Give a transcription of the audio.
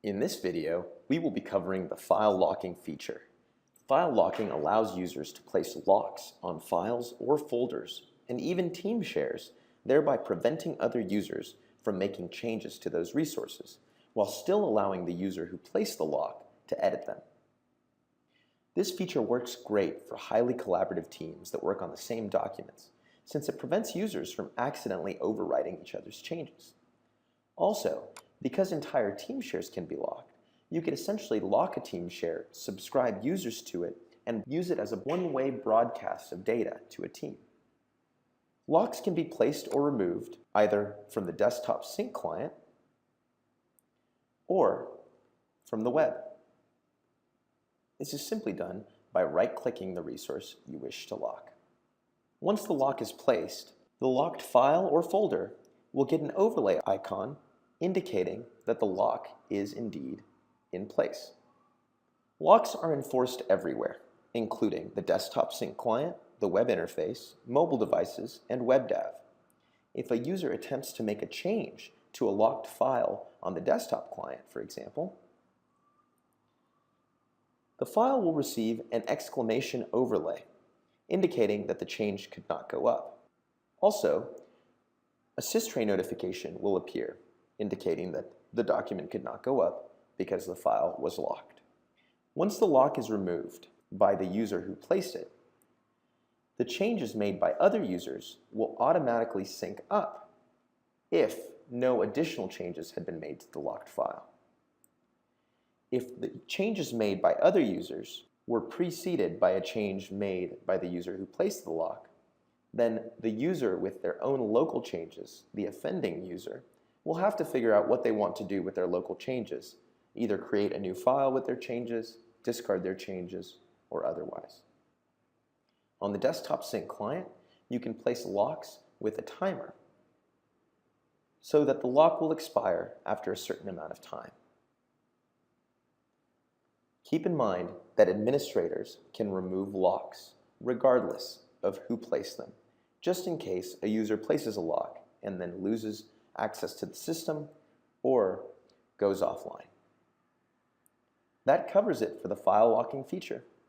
In this video, we will be covering the file locking feature. File locking allows users to place locks on files or folders and even team shares, thereby preventing other users from making changes to those resources, while still allowing the user who placed the lock to edit them. This feature works great for highly collaborative teams that work on the same documents, since it prevents users from accidentally overwriting each other's changes. Also, because entire team shares can be locked, you could essentially lock a team share, subscribe users to it, and use it as a one-way broadcast of data to a team. Locks can be placed or removed either from the desktop sync client or from the web. This is simply done by right-clicking the resource you wish to lock. Once the lock is placed, the locked file or folder will get an overlay icon indicating that the lock is indeed in place. Locks are enforced everywhere, including the desktop sync client, the web interface, mobile devices, and WebDAV. If a user attempts to make a change to a locked file on the desktop client, for example, the file will receive an exclamation overlay, indicating that the change could not go up. Also, a systray notification will appear, indicating that the document could not go up because the file was locked. Once the lock is removed by the user who placed it, the changes made by other users will automatically sync up if no additional changes had been made to the locked file. If the changes made by other users were preceded by a change made by the user who placed the lock, then the user with their own local changes, the offending user, will have to figure out what they want to do with their local changes, either create a new file with their changes, discard their changes, or otherwise. On the desktop sync client, you can place locks with a timer so that the lock will expire after a certain amount of time. Keep in mind that administrators can remove locks regardless of who placed them, just in case a user places a lock and then loses access to the system or goes offline. That covers it for the file locking feature.